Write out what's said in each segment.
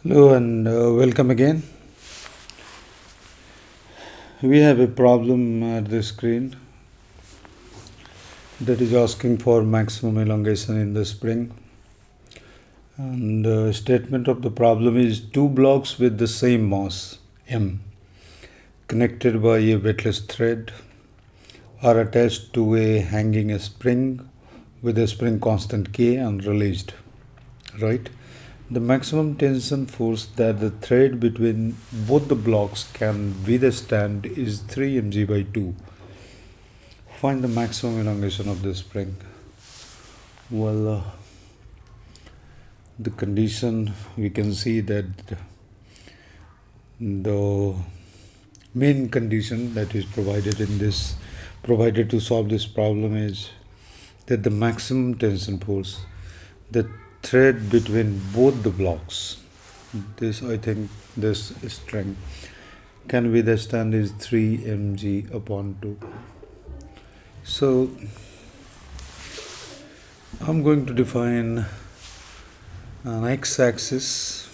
Hello and welcome again. We have a problem at the screen that is asking for maximum elongation in the spring. And the statement of the problem is two blocks with the same mass M connected by a weightless thread are attached to a hanging spring with a spring constant K and released. Right? The maximum tension force that the thread between both the blocks can withstand is 3 mg by 2. Find the maximum elongation of the spring. Well, the condition we can see that the main condition that is provided to solve this problem is that the maximum tension force, the thread between both the blocks, this string can withstand is 3 mg upon 2. So I'm going to define an x-axis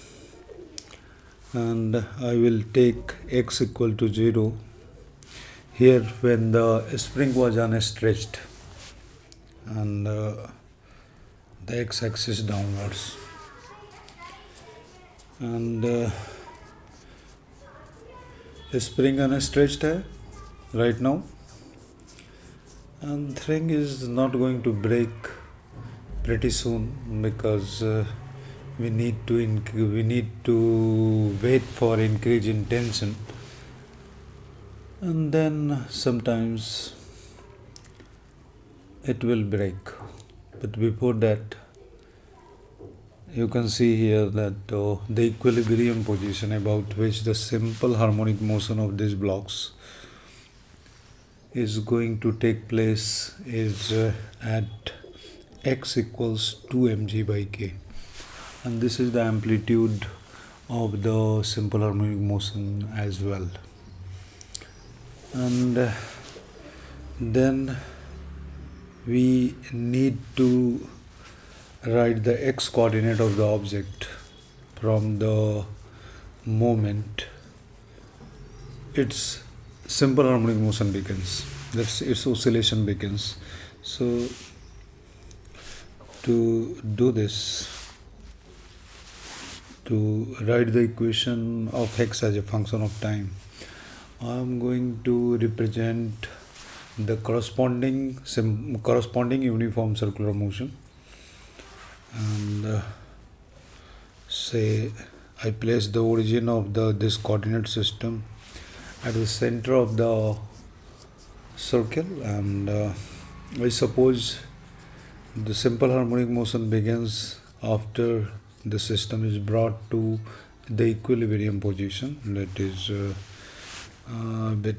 and I will take x equal to 0 here when the spring was unstretched and the x-axis downwards, and spring unstretched है right now, and thing is not going to break pretty soon because we need to wait for increase in tension, and then sometimes it will break. But before that, you can see here that the equilibrium position about which the simple harmonic motion of these blocks is going to take place is at x equals 2 mg by k, and this is the amplitude of the simple harmonic motion as well. And then we need to write the x coordinate of the object from the moment its simple harmonic motion begins, that's its oscillation begins. So to do this, to write the equation of x as a function of time, I am going to represent the corresponding uniform circular motion, and say I place the origin of this coordinate system at the center of the circle, and I suppose the simple harmonic motion begins after the system is brought to the equilibrium position, that is a bit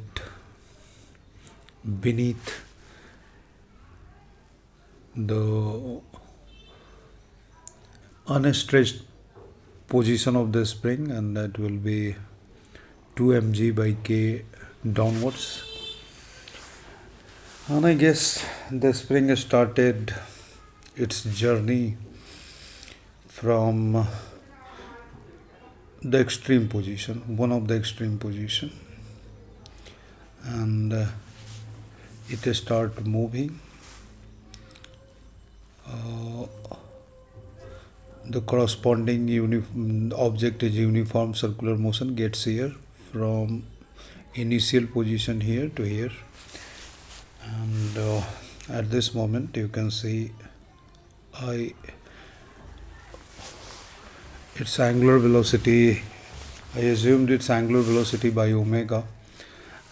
beneath the unstretched position of the spring, and that will be 2 mg by k downwards. And I guess the spring started its journey from the extreme position, one of the extreme position, and it start moving. The corresponding object is uniform circular motion gets here from initial position here to here, and at this moment you can see its angular velocity, I assumed its angular velocity by omega,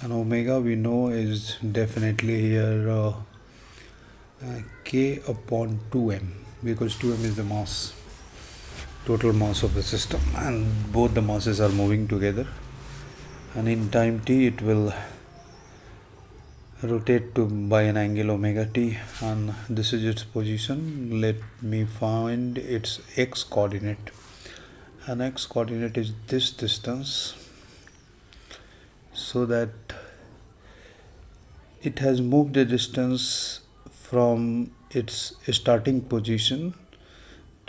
and omega we know is definitely here k upon 2m, because 2m is the mass, total mass of the system, and both the masses are moving together, and in time t it will rotate by an angle omega t, and this is its position. Let me find its x coordinate, and x coordinate is this distance, so that it has moved a distance from its starting position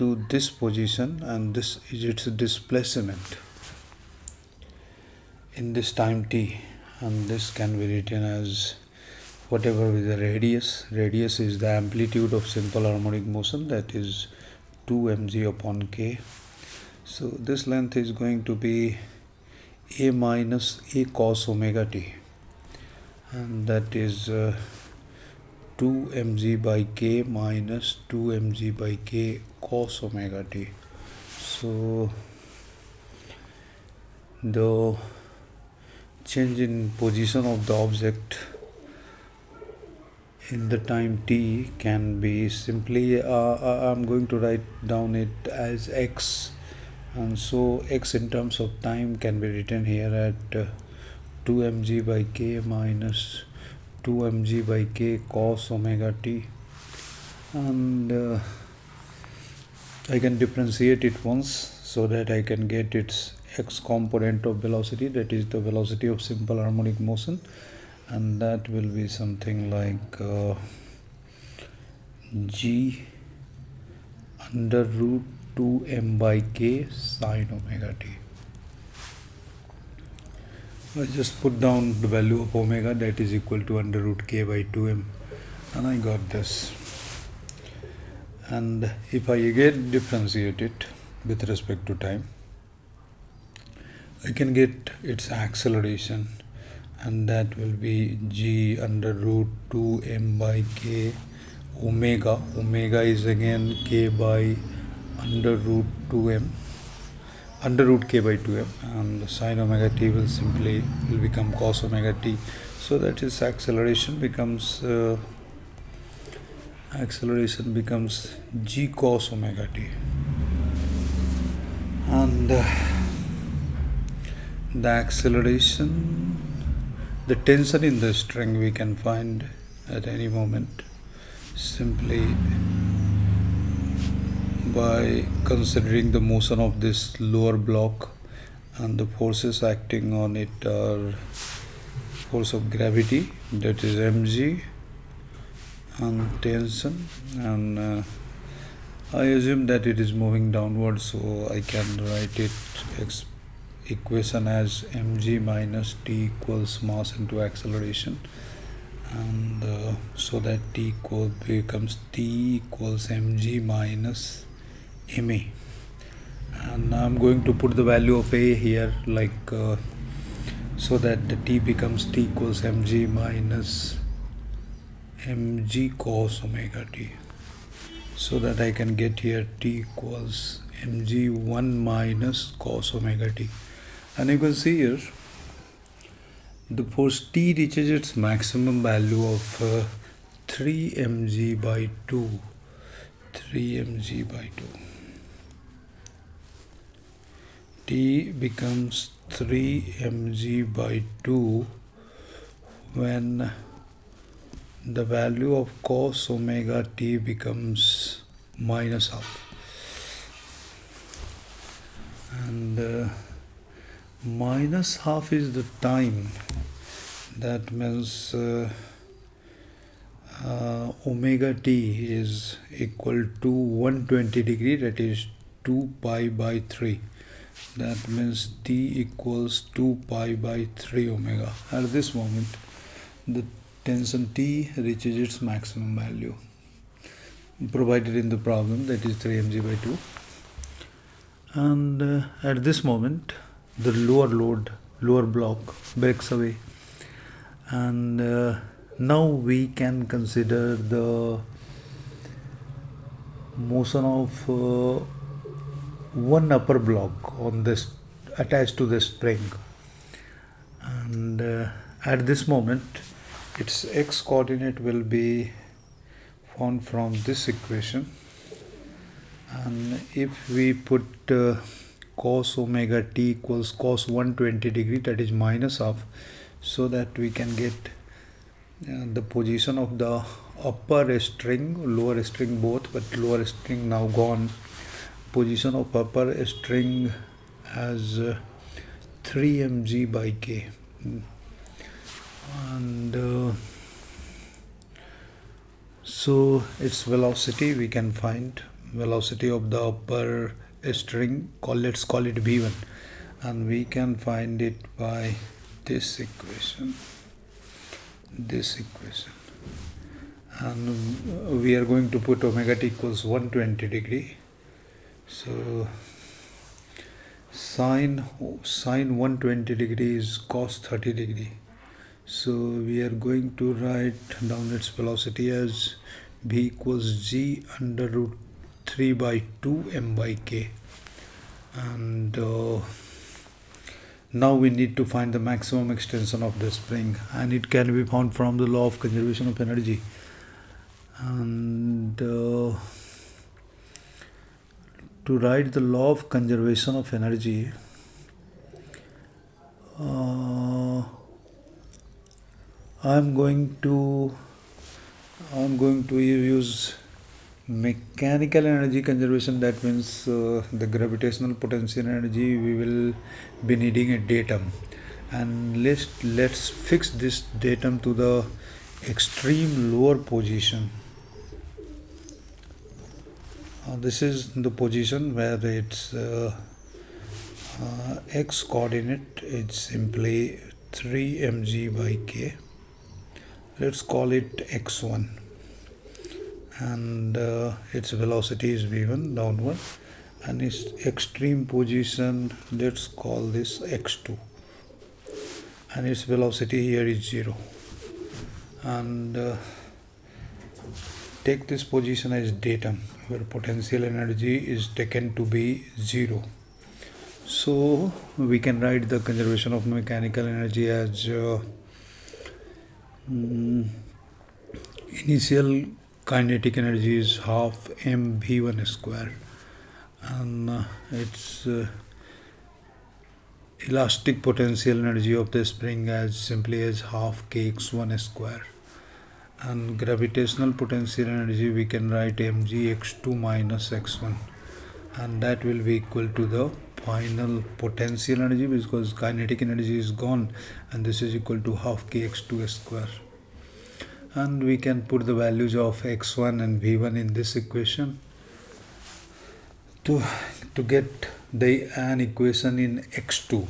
to this position, and this is its displacement in this time t, and this can be written as whatever with the radius. Radius is the amplitude of simple harmonic motion, that is 2 mg upon k. So this length is going to be a minus a cos omega t, and that is 2 mg by k minus 2 mg by k cos omega t. So the change in position of the object in the time t can be simply I'm going to write down it as x, and so x in terms of time can be written here at 2 mg by k minus 2 mg by k cos omega t, and I can differentiate it once so that I can get its x component of velocity, that is the velocity of simple harmonic motion, and that will be something like g under root 2m by k sine omega t. I just put down the value of omega, that is equal to under root k by 2m, and I got this. And if I again differentiate it with respect to time, I can get its acceleration, and that will be g under root 2m by k omega. Omega is again k by under root 2m, under root k by 2m, and sine omega t will become cos omega t. So that is acceleration becomes g cos omega t, and the acceleration, the tension in the string we can find at any moment simply by considering the motion of this lower block, and the forces acting on it are force of gravity, that is mg, and tension, and I assume that it is moving downwards, so I can write it equation as mg minus t equals mass into acceleration, and so that becomes t equals mg minus ma, and I'm going to put the value of a here like so that the t becomes t equals mg minus mg cos omega t, so that I can get here t equals mg1 minus cos omega t. And you can see here the force T reaches its maximum value of 3 mg by 2. T becomes 3 mg by 2 when the value of cos omega t becomes minus half, and minus half is the time. That means omega t is equal to 120 degree, that is 2 pi by 3. That means t equals 2 pi by 3 omega. At this moment the tension T reaches its maximum value provided in the problem, that is 3 mg by 2, and at this moment the lower block breaks away, and now we can consider the motion of one upper block on this attached to the spring, and at this moment its x coordinate will be found from this equation, and if we put cos omega t equals cos 120 degree, that is minus half, so that we can get the position of the upper string, lower string both, but lower string now gone, position of upper string as 3 mg by k, and so its velocity we can find velocity of the upper string, let's call it v1, and we can find it by this equation, and we are going to put omega t equals 120 degree. So sine 120 degree is cos 30 degree. So we are going to write down its velocity as v equals g under root 3 by 2 m by k. And now we need to find the maximum extension of the spring, and it can be found from the law of conservation of energy. And to write the law of conservation of energy, I'm going to use mechanical energy conservation. That means the gravitational potential energy, we will be needing a datum, and let's fix this datum to the extreme lower position. This is the position where its x coordinate is simply 3 mg by k. Let's call it x1, and its velocity is v1 downward, and its extreme position, let's call this x2, and its velocity here is 0. And take this position as datum where potential energy is taken to be 0. So we can write the conservation of mechanical energy as initial kinetic energy is half mv1 square, and its elastic potential energy of the spring as simply as half kx1 square, and gravitational potential energy we can write mg x2 minus x1, and that will be equal to the final potential energy, because kinetic energy is gone, and this is equal to half kx2 square. And we can put the values of x1 and v1 in this equation to get an equation in x2,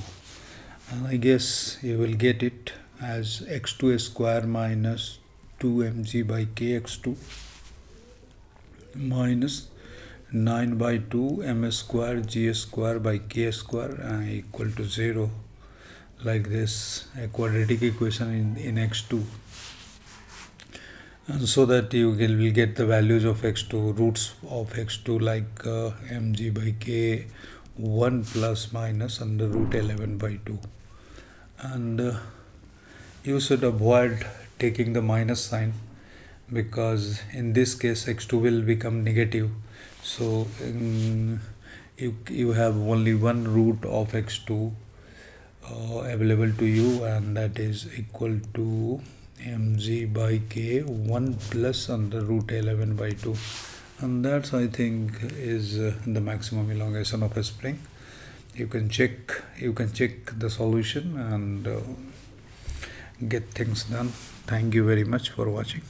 and I guess you will get it as x2 square minus 2mg by kx2 minus 9 by 2 m square g square by k square equal to 0, like this, a quadratic equation in x2. And so that you will get the values of x2, roots of x2, like mg by k 1 plus minus under root 11 by 2. And you should avoid taking the minus sign, because in this case x2 will become negative. So you have only one root of x2 available to you, and that is equal to mg by k 1 plus under root 11 by 2, and that's, I think, is the maximum elongation of a spring. You can check the solution and get things done. Thank you very much for watching.